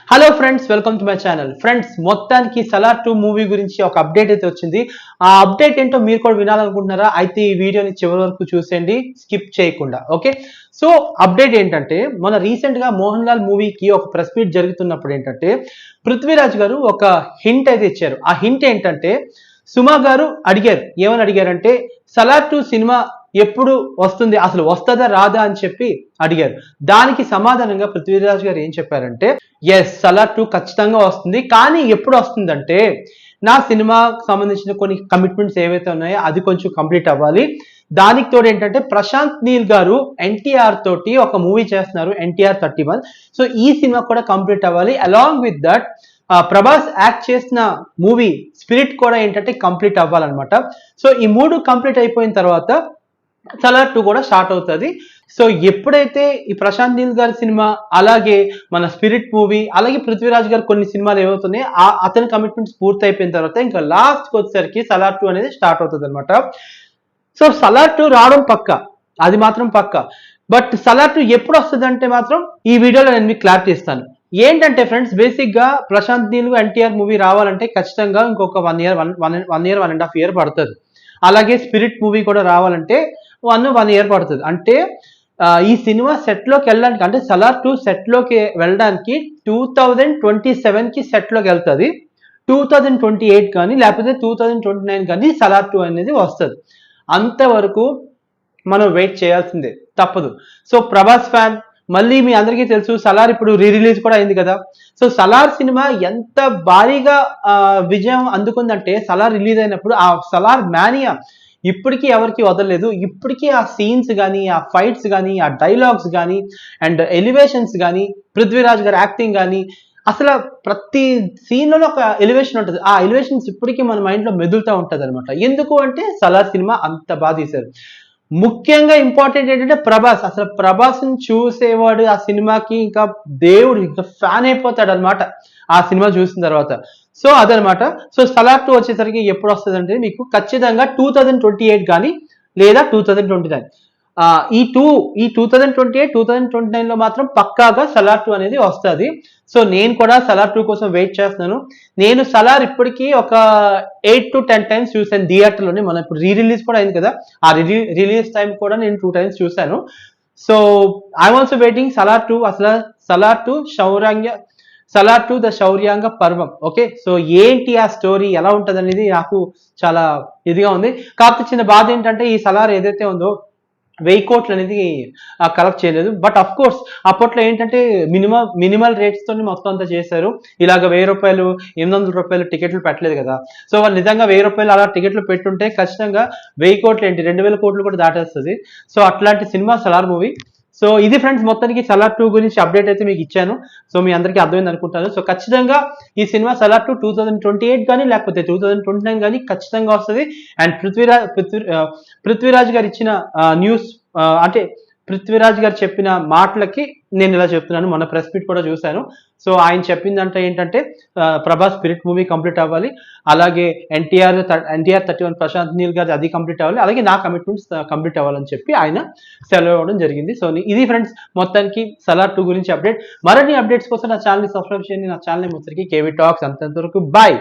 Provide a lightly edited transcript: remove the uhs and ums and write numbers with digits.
Hello friends, welcome to my channel. Friends, మొత్తానికి Salaar 2 movie గురించి ఒక అప్డేట్ అయితే వచ్చింది. ఆ అప్డేట్ ఏంటో మీరు కూడా వినాలనుకుంటున్నారా? అయితే ఈ వీడియోని చివరి వరకు చూసేయండి, స్కిప్ చేయకుండా. ఓకే, సో అప్డేట్ ఏంటంటే, మన రీసెంట్ గా మోహన్ లాల్ మూవీకి ఒక ప్రెస్ మీట్ జరుగుతున్నప్పుడు ఏంటంటే పృథ్వీరాజ్ గారు ఒక హింట్ అయితే ఇచ్చారు. ఆ హింట్ ఏంటంటే, సుమా గారు అడిగారు, ఏమని అడిగారంటే సలార్ 2 సినిమా ఎప్పుడు వస్తుంది, అసలు వస్తుందా రాదా అని చెప్పి అడిగారు. దానికి సమాధానంగా పృథ్వీరాజ్ గారు ఏం చెప్పారంటే, ఎస్ సలార్ 2 ఖచ్చితంగా వస్తుంది, కానీ ఎప్పుడు వస్తుందంటే నా సినిమాకి సంబంధించిన కొన్ని కమిట్మెంట్స్ ఏవైతే ఉన్నాయో అది కొంచెం కంప్లీట్ అవ్వాలి. దానికి తోడు ఏంటంటే ప్రశాంత్ నీల్ గారు ఎన్టీఆర్ తోటి ఒక మూవీ చేస్తున్నారు, ఎన్టీఆర్ 31. సో ఈ సినిమా కూడా కంప్లీట్ అవ్వాలి. Along with that Prabhas act చేసిన మూవీ స్పిరిట్ కూడా ఏంటంటే కంప్లీట్ అవ్వాలన్నమాట. సో ఈ మూడు కంప్లీట్ అయిపోయిన తర్వాత సలార్ 2 కూడా స్టార్ట్ అవుతుంది. సో ఎప్పుడైతే ఈ ప్రశాంత్ నీల్ గారి సినిమా, అలాగే మన స్పిరిట్ మూవీ, అలాగే పృథ్వీరాజ్ గారు కొన్ని సినిమాలు ఏవవుతున్నాయి అతని కమిట్మెంట్స్ పూర్తి అయిపోయిన తర్వాత ఇంకా లాస్ట్ వచ్చేసరికి సలార్ 2 అనేది స్టార్ట్ అవుతుంది అనమాట. సో సలార్ 2 రావడం పక్క, అది మాత్రం పక్క. బట్ సలార్ 2 ఎప్పుడు వస్తుంది అంటే మాత్రం ఈ వీడియోలో నేను మీకు క్లారిటీ ఇస్తాను. ఏంటంటే ఫ్రెండ్స్, బేసిక్ గా ప్రశాంత్ నీల్ ఎన్టీఆర్ మూవీ రావాలంటే ఖచ్చితంగా ఇంకొక 1 ఇయర్ 1.5 ఇయర్ పడుతుంది. అలాగే స్పిరిట్ మూవీ కూడా రావాలంటే 1 ఇయర్ పడుతుంది. అంటే ఈ సినిమా సెట్ లోకి వెళ్ళడానికి, అంటే సలార్ 2 సెట్ లోకి వెళ్ళడానికి 2027 కి సెట్ లోకి వెళ్తుంది. 2028 కానీ లేకపోతే 2029 కానీ సలార్ 2 అనేది వస్తుంది. అంతవరకు మనం వెయిట్ చేయాల్సిందే, తప్పదు. సో ప్రభాస్ ఫ్యాన్, మళ్ళీ మీ అందరికీ తెలుసు సలార్ ఇప్పుడు రిలీజ్ కూడా అయింది కదా. సో సలార్ సినిమా ఎంత భారీగా విజయం అందుకుందంటే, సలార్ రిలీజ్ అయినప్పుడు ఆ సలార్ మానియా ఇప్పటికీ ఎవరికి వదలలేదు. ఇప్పటికీ ఆ సీన్స్ కానీ, ఆ ఫైట్స్ కానీ, ఆ డైలాగ్స్ కానీ, అండ్ ఎలివేషన్స్ కానీ, పృథ్వీరాజ్ గారి యాక్టింగ్ కానీ, అసలు ప్రతి సీన్లోనే ఒక ఎలివేషన్ ఉంటుంది. ఆ ఎలివేషన్స్ ఇప్పటికీ మన మైండ్లో మెదులుతూ ఉంటుంది అనమాట. ఎందుకు అంటే సలార్ సినిమా అంత బాగా తీశారు. ముఖ్యంగా ఇంపార్టెంట్ ఏంటంటే ప్రభాస్, అసలు ప్రభాస్ని చూసేవాడు ఆ సినిమాకి ఇంకా దేవుడు, ఇంకా ఫ్యాన్ అయిపోతాడు అనమాట ఆ సినిమా చూసిన తర్వాత. సో అదనమాట. సో సలార్ 2 వచ్చేసరికి ఎప్పుడు వస్తుంది అంటే మీకు ఖచ్చితంగా 2028 కానీ లేదా 2029. ఈ 2028 2029 లో మాత్రం పక్కాగా సలార్ 2 అనేది వస్తుంది. సో నేను కూడా సలార్ 2 కోసం వెయిట్ చేస్తున్నాను. నేను సలార్ ఇప్పటికీ ఒక 8 to 10 టైమ్స్ చూసాను థియేటర్లోనే. మనం ఇప్పుడు రిలీజ్ కూడా అయింది కదా, ఆ రిలీజ్ టైం కూడా నేను 2 టైమ్స్ చూశాను. So I'm also waiting Salaar 2. అసలు సలార్ 2 ద శౌర్యాంగ పర్వం. ఓకే, సో ఏంటి ఆ స్టోరీ, ఎలా ఉంటుంది అనేది నాకు చాలా ఇదిగా ఉంది. కాకపోతే చిన్న బాధ ఏంటంటే ఈ సలార్ ఏదైతే ఉందో 1000 కోట్లు అనేది కలెక్ట్ చేయలేదు. బట్ అఫ్ కోర్స్ అప్పట్లో ఏంటంటే మినిమల్ రేట్స్ తోని మొత్తం అంతా చేశారు. ఇలాగ 1000 రూపాయలు 800 రూపాయలు టికెట్లు పెట్టలేదు కదా. సో వాళ్ళు నిజంగా 1000 రూపాయలు అలా టికెట్లు పెట్టుంటే ఖచ్చితంగా 1000 కోట్లు ఏంటి 2000 కోట్లు కూడా దాటేస్తుంది. సో అట్లాంటి సినిమా సలార్ మూవీ. సో ఇది ఫ్రెండ్స్, మొత్తానికి సలార్ 2 గురించి అప్డేట్ అయితే మీకు ఇచ్చాను. సో మీ అందరికీ అర్థమైంది అనుకుంటాను. సో ఖచ్చితంగా ఈ సినిమా సలార్ 2 2028 కానీ లేకపోతే 2029 కానీ ఖచ్చితంగా వస్తుంది. అండ్ పృథ్వీరాజ్ గారు ఇచ్చిన న్యూస్, అంటే పృథ్వీరాజ్ గారు చెప్పిన మాటలకి నేను ఇలా చెప్తున్నాను. మొన్న ప్రెస్ మీట్ కూడా చూశాను. సో ఆయన చెప్పిందంటే ఏంటంటే ప్రభాస్ స్పిరిట్ మూవీ కంప్లీట్ అవ్వాలి, అలాగే ఎన్టీఆర్ 31 ప్రశాంత్ నీల్ గారి అది కంప్లీట్ అవ్వాలి, అలాగే నా కమిట్మెంట్స్ కంప్లీట్ అవ్వాలని చెప్పి ఆయన సెలవు ఇవ్వడం జరిగింది. సో ఇది ఫ్రెండ్స్, మొత్తానికి సలార్ 2 గురించి అప్డేట్. మరిన్ని అప్డేట్స్ కోసం నా ఛానల్ని సబ్స్క్రైబ్ చేయండి. నా ఛానల్ మొత్తానికి కేవీ టాక్స్. అంతవరకు బాయ్.